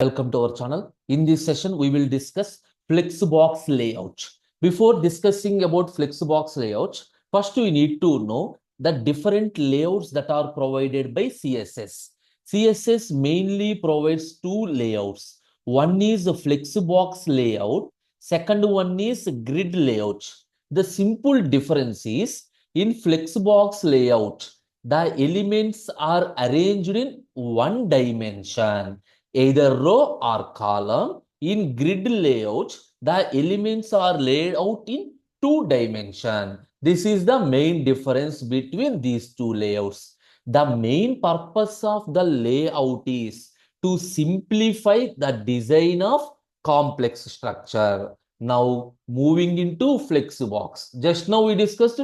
Welcome to our channel. In this session, we will discuss Flexbox layout. Before discussing about Flexbox layout, first we need to know the different layouts that are provided by CSS. CSS mainly provides two layouts. One is a Flexbox layout. Second one is grid layout. The simple difference is in Flexbox layout, the elements are arranged in one dimension, either row or column. In grid layout, the elements are laid out in two dimension. This is the main difference between these two layouts. The main purpose of the layout is to simplify the design of complex structure. Now, moving into Flexbox. Just now we discussed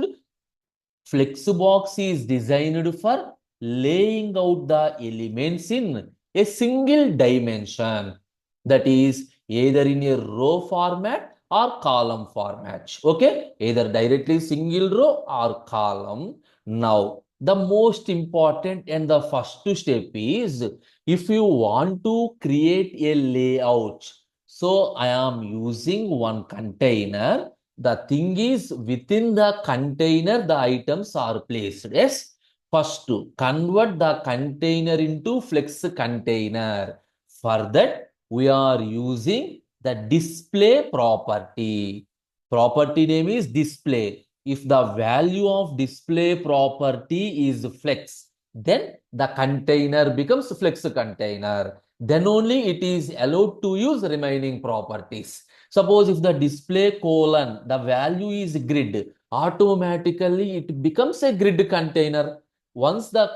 Flexbox is designed for laying out the elements in a single dimension, that is either in a row format or column format. Okay, either directly single row or column. Now, the most important and the first step is if you want to create a layout. So, I am using one container. The thing is, within the container, the items are placed. Yes, first to convert the container into flex container. For that, we are using the display property. Property name is display. If the value of display property is flex, then the container becomes flex container. Then only it is allowed to use remaining properties. Suppose if the display colon, the value is grid, automatically it becomes a grid container. Once the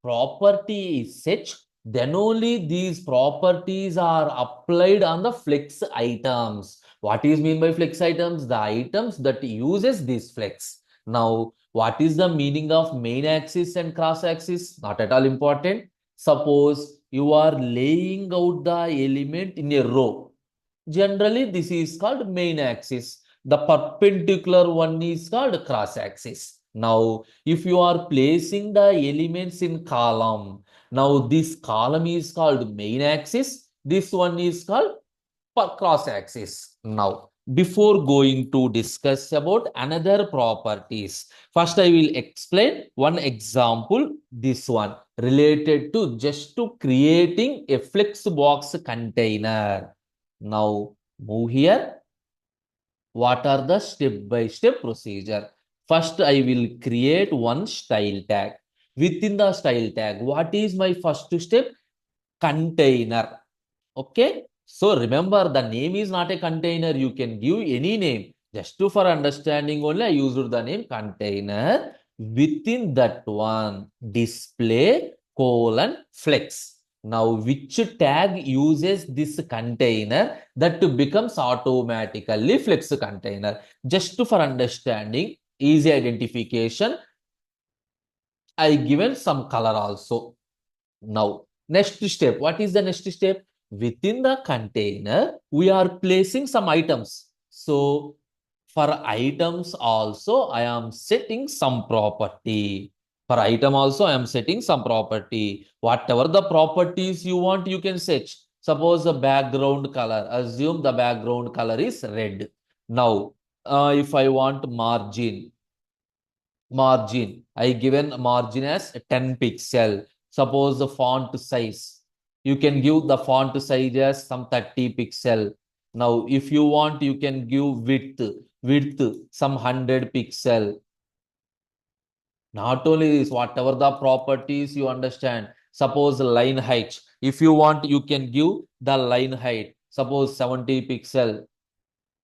property is set, then only these properties are applied on the flex items. What is mean by flex items? The items that uses this flex. Now, what is the meaning of main axis and cross axis? Not at all important. Suppose you are laying out the element in a row. Generally, this is called main axis. The perpendicular one is called cross axis. Now, if you are placing the elements in column, now this column is called main axis. This one is called cross axis. Now, before going to discuss about another properties, first I will explain one example, this one related to just to creating a Flexbox container. Now, move here. What are the step-by-step procedure? First, I will create one style tag. Within the style tag, what is my first step? Container. Okay. So remember, the name is not a container. You can give any name. Just to for understanding only, I used the name container. Within that one, display colon flex. Now, which tag uses this container that becomes automatically flex container? Just to for understanding, easy identification, I given some color also. Now, next step. What is the next step? Within the container, we are placing some items. So, for items also, I am setting some property. For item also, I am setting some property. Whatever the properties you want, you can set. Suppose the background color. Assume the background color is red. Now, if I want margin, I given margin as 10 pixel. Suppose the font size, you can give the font size as some 30 pixel. Now, if you want, you can give width some 100 pixel. Not only this, whatever the properties you understand. Suppose line height. If you want, you can give the line height. Suppose 70 pixel.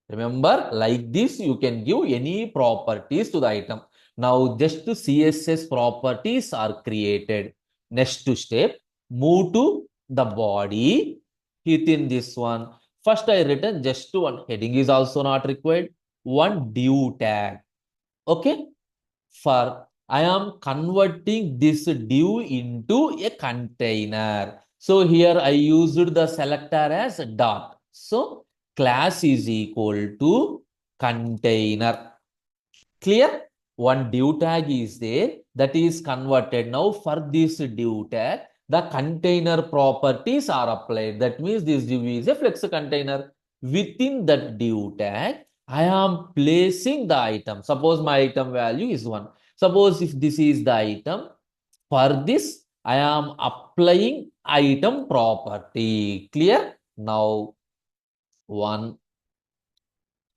Remember, like this, you can give any properties to the item. Now, just CSS properties are created. Next step, move to the body. Within this one, first I written just one heading is also not required. One div tag. Okay. For I am converting this div into a container. So here I used the selector as dot. So class is equal to container. Clear? One div tag is there that is converted. Now for this div tag, the container properties are applied. That means this div is a flex container. Within that div tag, I am placing the item. Suppose my item value is 1. Suppose if this is the item, for this, I am applying item property. Clear? Now, 1,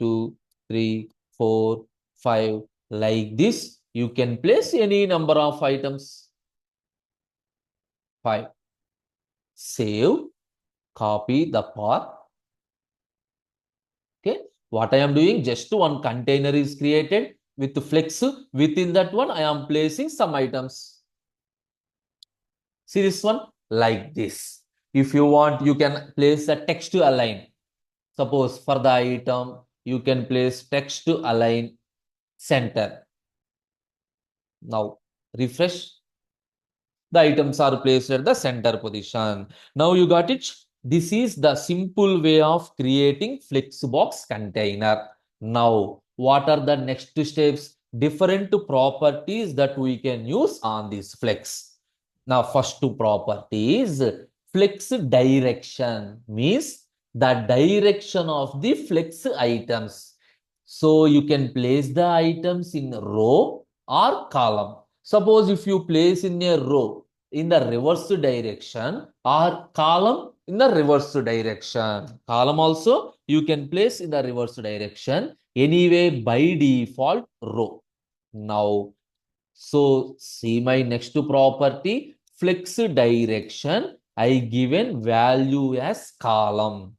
2, 3, 4, 5. Like this, you can place any number of items. 5. Save, copy the path. Okay. What I am doing, just one container is created with flex. Within that one, I am placing some items. See this one? Like this. If you want, you can place a text to align. Suppose for the item, you can place text to align center. Now, refresh. The items are placed at the center position. Now you got it. This is the simple way of creating Flexbox container. Now, what are the next steps? Different properties that we can use on this flex. Now, first two properties, flex direction means the direction of the flex items. So you can place the items in row or column. Suppose if you place in a row in the reverse direction or column in the reverse direction. Column also you can place in the reverse direction. Anyway, by default row. Now, so see my next property, flex direction. I given value as column.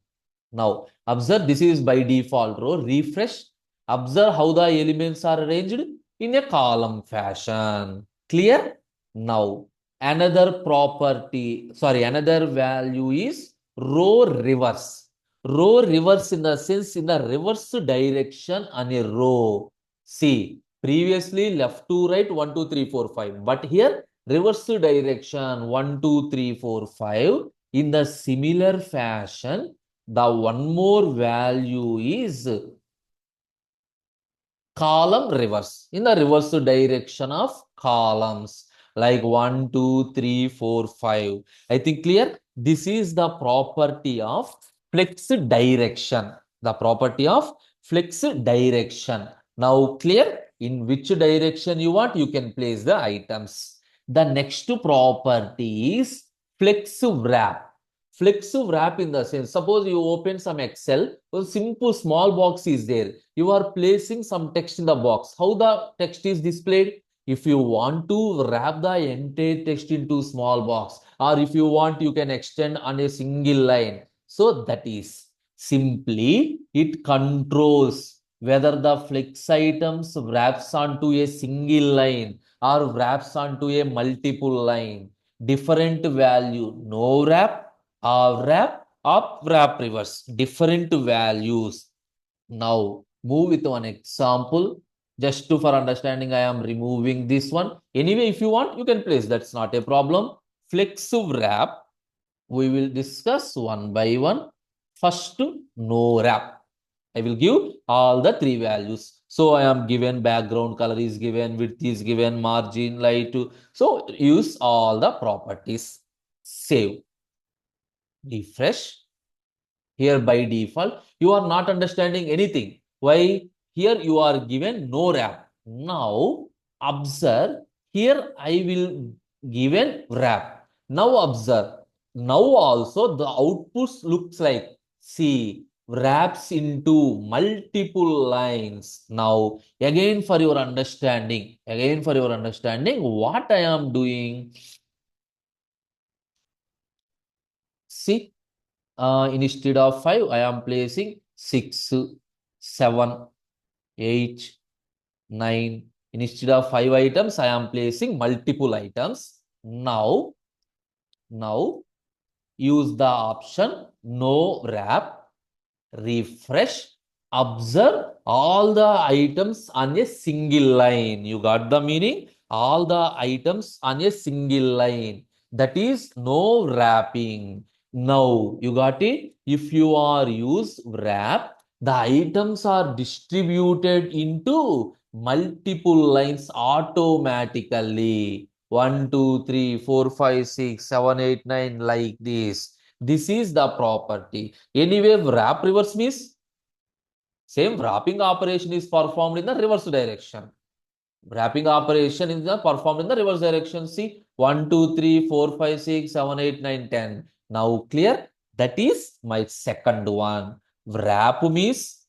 Now, observe this is by default row. Refresh. Observe how the elements are arranged in a column fashion. Clear? Now, another property, sorry, another value is row reverse. Row reverse in the sense in the reverse direction on a row. See, previously left to right 1, 2, 3, 4, 5. But here reverse direction 1, 2, 3, 4, 5. In the similar fashion, the one more value is column reverse in the reverse direction of columns like 1, 2, 3, 4, 5. I think clear. This is the property of flex direction. The property of flex direction. Now clear in which direction you want, you can place the items. The next property is flex wrap. Flex wrap in the sense, suppose you open some Excel, a simple small box is there. You are placing some text in the box. How the text is displayed? If you want to wrap the entire text into small box, or if you want, you can extend on a single line. So that is simply it controls whether the flex items wraps onto a single line or wraps onto a multiple line. Different value, no wrap, wrap, up, wrap, reverse. Different values. Now, move with one example. Just to for understanding, I am removing this one. Anyway, if you want, you can place. That's not a problem. Flex wrap. We will discuss one by one. First, no wrap. I will give all the three values. So I am given background color is given, width is given, margin, light. So use all the properties. Save. Refresh. Here by default, you are not understanding anything. Why? Here you are given no wrap. Now observe, here I will given wrap. Now observe. Now also the outputs looks like, see, wraps into multiple lines. Now again for your understanding, what I am doing, see, instead of 5, I am placing 6, 7, 8, 9. Instead of 5 items, I am placing multiple items. Now use the option no wrap, refresh, observe all the items on a single line. You got the meaning? All the items on a single line. That is no wrapping. Now you got it? If you are use wrap, the items are distributed into multiple lines automatically. 1, 2, 3, 4, 5, 6, 7, 8, 9, like this. This is the property. Anyway, wrap reverse means same wrapping operation is performed in the reverse direction. Wrapping operation is the performed in the reverse direction. See, 1, 2, 3, 4, 5, 6, 7, 8, 9, 10. Now clear? That is my second one. Wrap means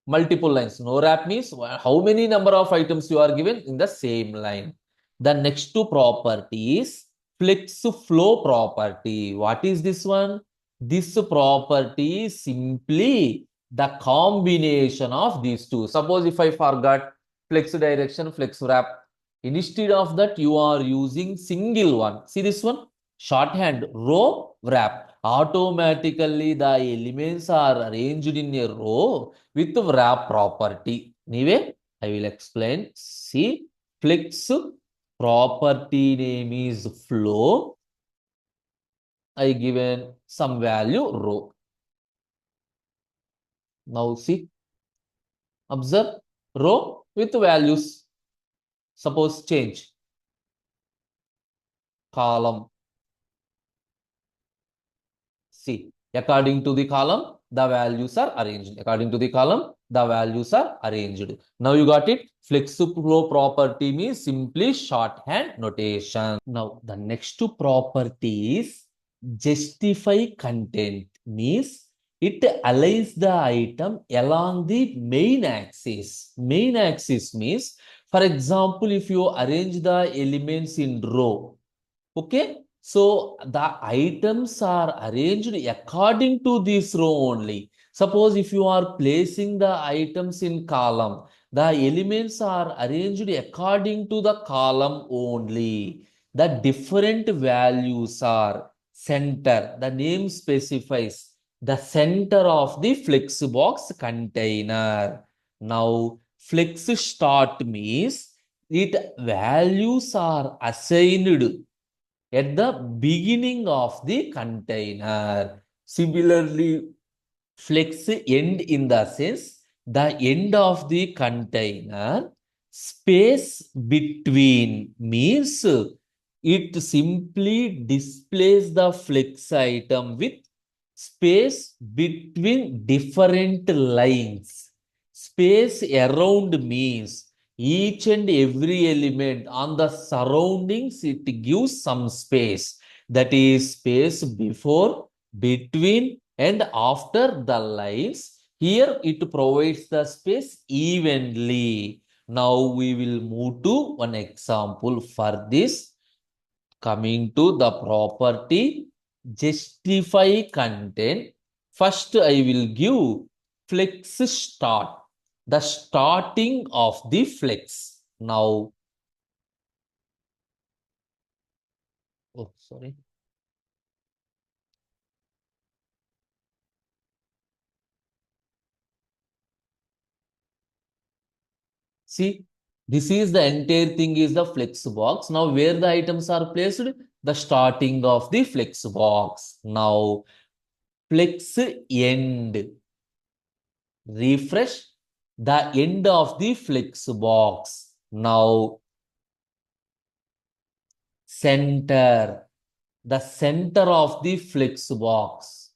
multiple lines. No wrap means how many number of items you are given in the same line. The next two property is flex flow property. What is this one? This property is simply the combination of these two. Suppose if I forgot flex direction, flex wrap. Instead of that, you are using single one. See this one? Shorthand, row, wrap. Automatically, the elements are arranged in a row with wrap property. Anyway, I will explain. See, flex property name is flow. I given some value row. Now see, observe row with values. Suppose change column. See, according to the column, the values are arranged. According to the column, the values are arranged. Now you got it. Flex flow property means simply shorthand notation. Now the next two property is justify content means it aligns the item along the main axis. Main axis means, for example, if you arrange the elements in row, okay, so the items are arranged according to this row only. Suppose if you are placing the items in column, the elements are arranged according to the column only. The different values are center. The name specifies the center of the Flexbox container. Now, flex start means it values are assigned at the beginning of the container. Similarly, flex end in the sense the end of the container. Space between means it simply displays the flex item with space between different lines. Space around means each and every element on the surroundings, it gives some space. That is space before, between, and after the lines. Here it provides the space evenly. Now we will move to one example for this. Coming to the property, justify content. First, I will give flex start, the starting of the flex. Now, oh, sorry. See, this is the entire thing is the flex box. Now, where the items are placed, the starting of the flex box. Now, flex end. Refresh the end of the flex box. Now, center, the center of the flex box.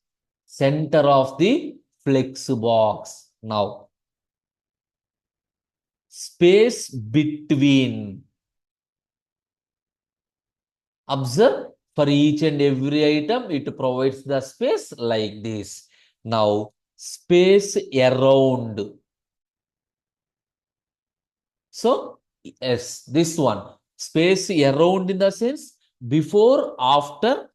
Center of the flex box. Now, space between. Observe, for each and every item, it provides the space like this. Now, space around. So, yes, this one. Space around in the sense before, after,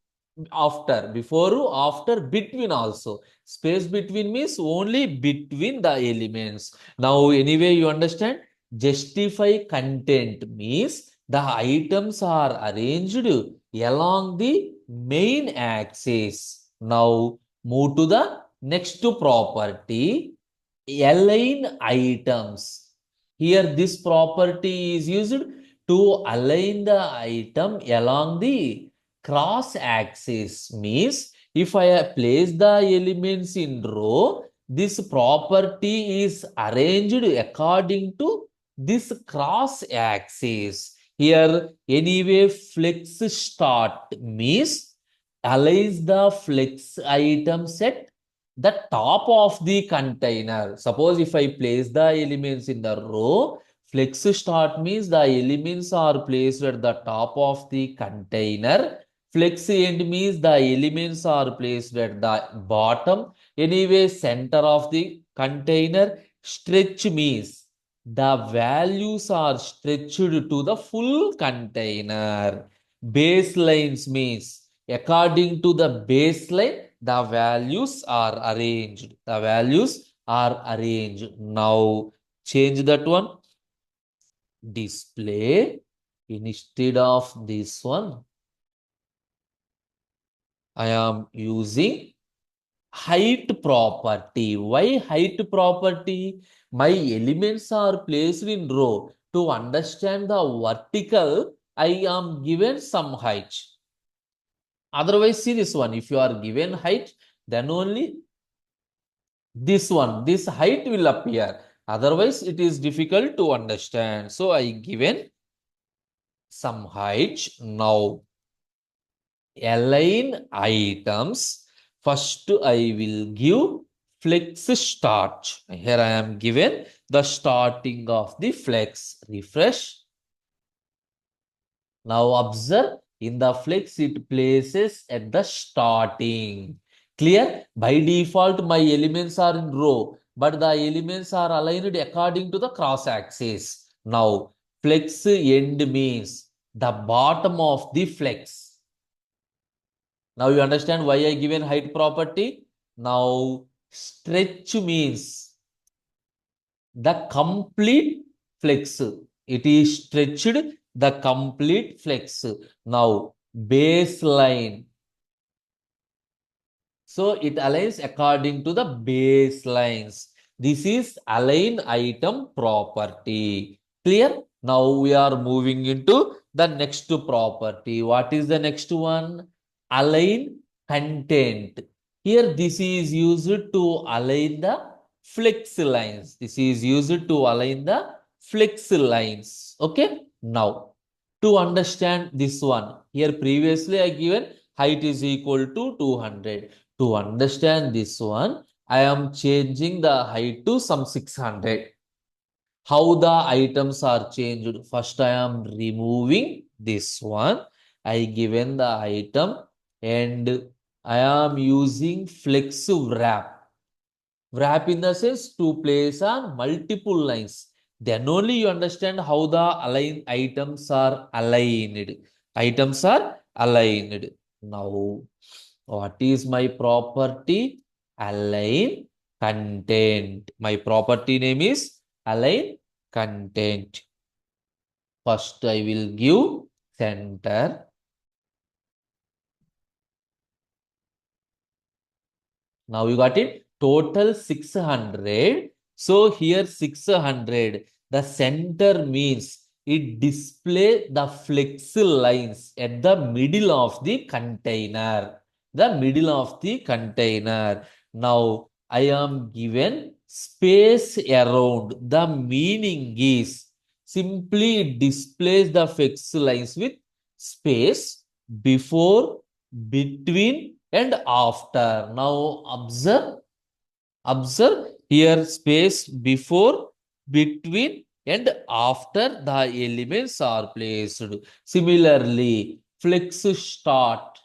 before, after, between also. Space between means only between the elements. Now, anyway, you understand? Justify content means the items are arranged along the main axis. Now, move to the next property, align items. Here, this property is used to align the item along the cross axis. Means, if I place the elements in row, this property is arranged according to this cross axis. Here, anyway, flex start means aligns the flex items at the top of the container. Suppose if I place the elements in the row, flex start means the elements are placed at the top of the container. Flex end means the elements are placed at the bottom. Anyway, center of the container. Stretch means the values are stretched to the full container. Baselines means according to the baseline, the values are arranged. The values are arranged. Now change that one. Display instead of this one. I am using height property. Why height property? My elements are placed in row. To understand the vertical, I am given some height. Otherwise, see this one. If you are given height, then only this one, this height will appear. Otherwise, it is difficult to understand. So, I given some height. Now, align items. First, I will give flex start. Here I am given the starting of the flex. Refresh. Now observe in the flex it places at the starting. Clear? By default, my elements are in row, but the elements are aligned according to the cross axis. Now, flex end means the bottom of the flex. Now you understand why I given height property. Now stretch means the complete flex. It is stretched the complete flex. Now baseline. So it aligns according to the baselines. This is align item property. Clear? Now we are moving into the next property. What is the next one? Align content. Here this is used to align the flex lines. This is used to align the flex lines. Okay. Now to understand this one, here previously I given height is equal to 200. To understand this one, I am changing the height to some 600. How the items are changed? First, I am removing this one. I given the item and I am using flex wrap. Wrap in the sense to place on multiple lines. Then only you understand how the items are aligned. Items are aligned. Now, what is my property? Align content. My property name is align content. First, I will give center. Now you got it? Total 600. So here 600. The center means it display the flex lines at the middle of the container. The middle of the container. Now I am given space around. The meaning is simply it displays the flex lines with space before, between, and after. Now observe here space before, between, and after the elements are placed. Similarly, flex start.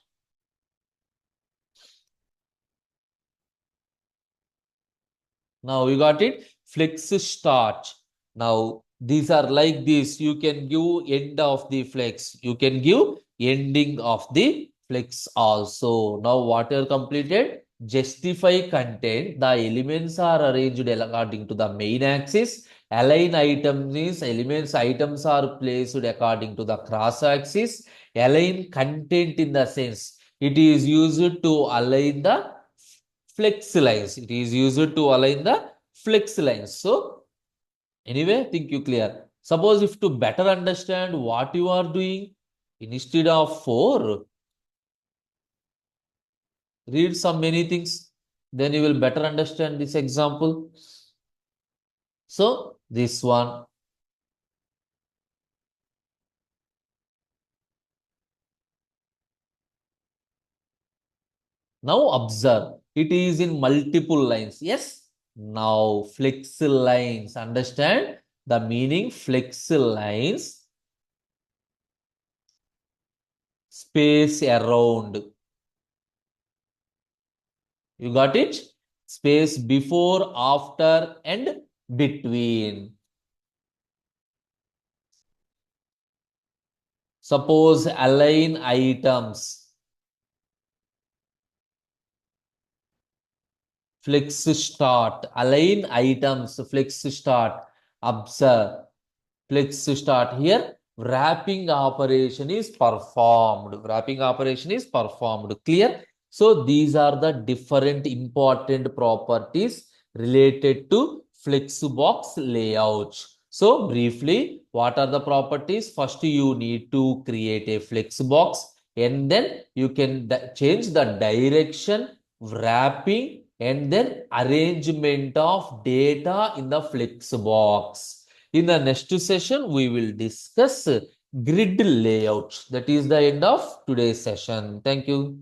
Now you got it? Flex start. Now these are like this. You can give end of the flex. You can give ending of the flex also. Now what are completed? Justify content. The elements are arranged according to the main axis. Align items means items are placed according to the cross axis. Align content in the sense it is used to align the flex lines. It is used to align the flex lines. So, anyway, think you clear. Suppose if to better understand what you are doing, instead of 4, read some many things. Then you will better understand this example. So, this one. Now observe, it is in multiple lines. Yes. Now flex lines, understand the meaning. Flex lines, space around. You got it? Space before, after, and between. Suppose align items. Flex start. Align items. Flex start. Observe. Flex start. Here, wrapping operation is performed. Wrapping operation is performed. Clear? So these are the different important properties related to Flexbox layout. So briefly, what are the properties? First, you need to create a Flexbox, and then you can change the direction, wrapping, and then arrangement of data in the Flexbox. In the next session, we will discuss grid layout. That is the end of today's session. Thank you.